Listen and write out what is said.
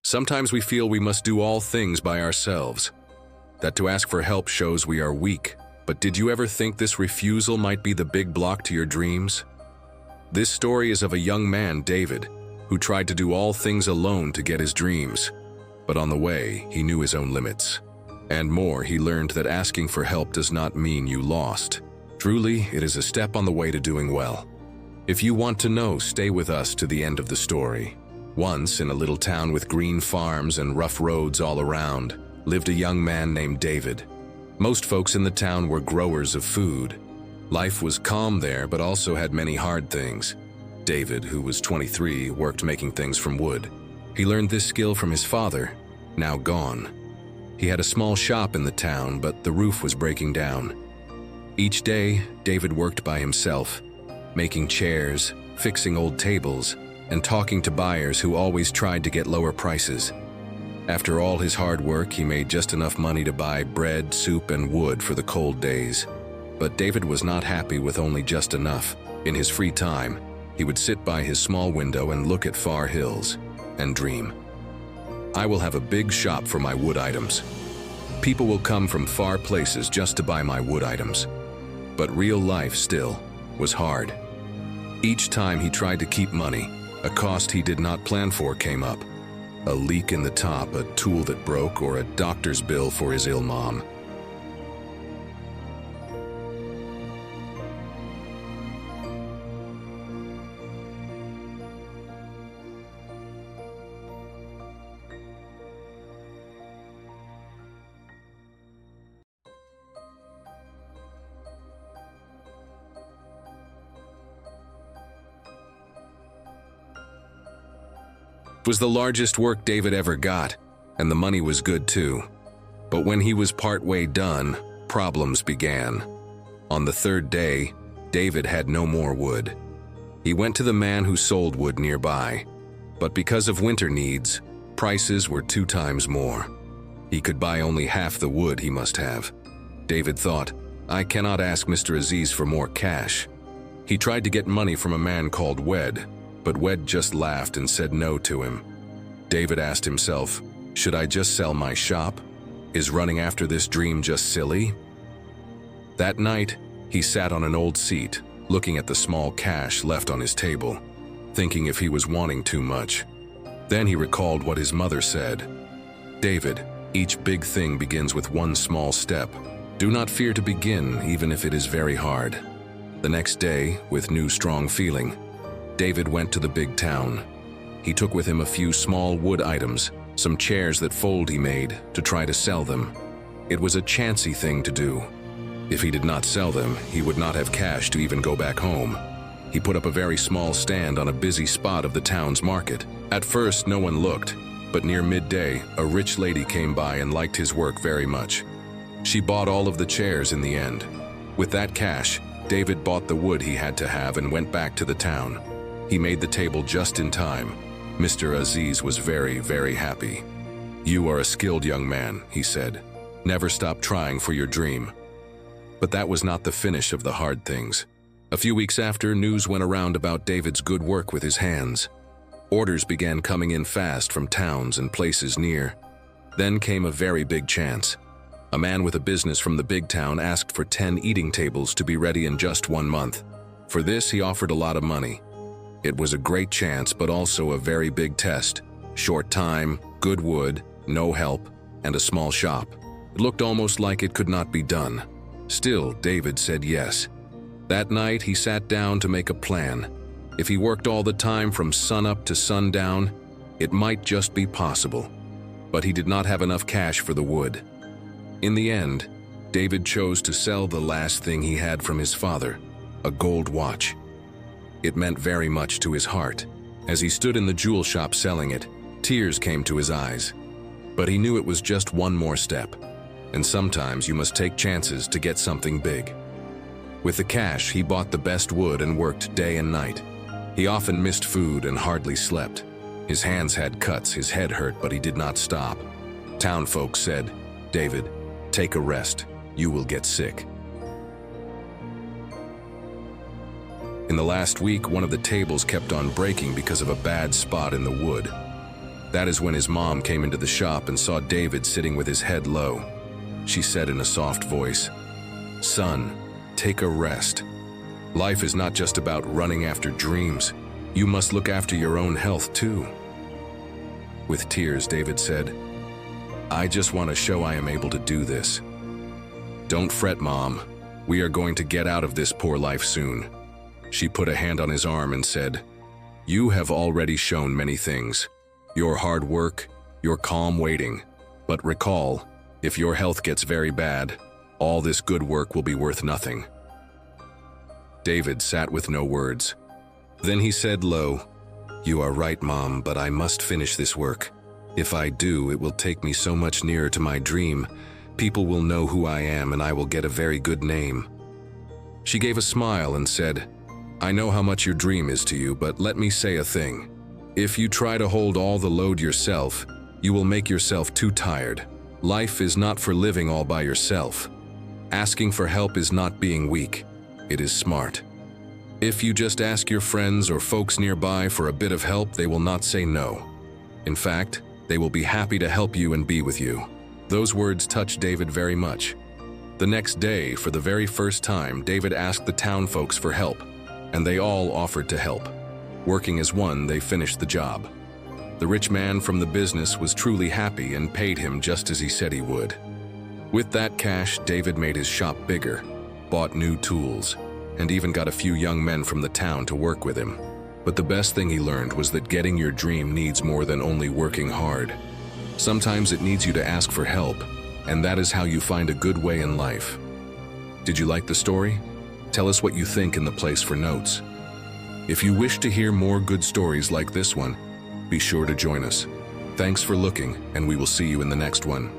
Sometimes we feel we must do all things by ourselves, that to ask for help shows we are weak. But did you ever think this refusal might be the big block to your dreams? This story is of a young man, David, who tried to do all things alone to get his dreams. But on the way, he knew his own limits. And more, he learned that asking for help does not mean you lost. Truly, it is a step on the way to doing well. If you want to know, stay with us to the end of the story. Once, in a little town with green farms and rough roads all around, lived a young man named David. Most folks in the town were growers of food. Life was calm there, but also had many hard things. David, who was 23, worked making things from wood. He learned this skill from his father, now gone. He had a small shop in the town, but the roof was breaking down. Each day, David worked by himself, making chairs, fixing old tables, and talking to buyers who always tried to get lower prices. After all his hard work, he made just enough money to buy bread, soup, and wood for the cold days. But David was not happy with only just enough. In his free time, he would sit by his small window and look at far hills and dream. I will have a big shop for my wood items. People will come from far places just to buy my wood items. But real life still was hard. Each time he tried to keep money, a cost he did not plan for came up. A leak in the top, a tool that broke, or a doctor's bill for his ill mom. It was the largest work David ever got, and the money was good too. But when he was partway done, problems began. On the third day, David had no more wood. He went to the man who sold wood nearby, but because of winter needs, prices were 2 times more. He could buy only half the wood he must have. David thought, I cannot ask Mr. Aziz for more cash. He tried to get money from a man called Wed, but Wed just laughed and said no to him. David asked himself, should I just sell my shop? Is running after this dream just silly? That night, he sat on an old seat, looking at the small cash left on his table, thinking if he was wanting too much. Then he recalled what his mother said. David, each big thing begins with one small step. Do not fear to begin, even if it is very hard. The next day, with new strong feeling, David went to the big town. He took with him a few small wood items, some chairs that fold he made, to try to sell them. It was a chancy thing to do. If he did not sell them, he would not have cash to even go back home. He put up a very small stand on a busy spot of the town's market. At first, no one looked, but near midday, a rich lady came by and liked his work very much. She bought all of the chairs in the end. With that cash, David bought the wood he had to have and went back to the town. He made the table just in time. Mr. Aziz was very, very happy. You are a skilled young man, he said. Never stop trying for your dream. But that was not the finish of the hard things. A few weeks after, news went around about David's good work with his hands. Orders began coming in fast from towns and places near. Then came a very big chance. A man with a business from the big town asked for 10 eating tables to be ready in just 1 month. For this, he offered a lot of money. It was a great chance, but also a very big test. Short time, good wood, no help, and a small shop. It looked almost like it could not be done. Still, David said yes. That night, he sat down to make a plan. If he worked all the time from sunup to sundown, it might just be possible. But he did not have enough cash for the wood. In the end, David chose to sell the last thing he had from his father, a gold watch. It meant very much to his heart. As he stood in the jewel shop selling it, tears came to his eyes. But he knew it was just one more step. And sometimes you must take chances to get something big. With the cash, he bought the best wood and worked day and night. He often missed food and hardly slept. His hands had cuts, his head hurt, but he did not stop. Town folks said, David, take a rest. You will get sick. In the last week, one of the tables kept on breaking because of a bad spot in the wood. That is when his mom came into the shop and saw David sitting with his head low. She said in a soft voice, "Son, take a rest. Life is not just about running after dreams. You must look after your own health too." With tears, David said, "I just want to show I am able to do this." "Don't fret, Mom. We are going to get out of this poor life soon." She put a hand on his arm and said, "You have already shown many things. Your hard work, your calm waiting. But recall, if your health gets very bad, all this good work will be worth nothing." David sat with no words. Then he said low, "You are right, Mom, but I must finish this work. If I do, it will take me so much nearer to my dream. People will know who I am and I will get a very good name." She gave a smile and said, "I know how much your dream is to you, but let me say a thing. If you try to hold all the load yourself, you will make yourself too tired. Life is not for living all by yourself. Asking for help is not being weak. It is smart. If you just ask your friends or folks nearby for a bit of help, they will not say no. In fact, they will be happy to help you and be with you." Those words touched David very much. The next day, for the very first time, David asked the town folks for help, and they all offered to help. Working as one, they finished the job. The rich man from the business was truly happy and paid him just as he said he would. With that cash, David made his shop bigger, bought new tools, and even got a few young men from the town to work with him. But the best thing he learned was that getting your dream needs more than only working hard. Sometimes it needs you to ask for help, and that is how you find a good way in life. Did you like the story? Tell us what you think in the place for notes. If you wish to hear more good stories like this one, be sure to join us. Thanks for looking, and we will see you in the next one.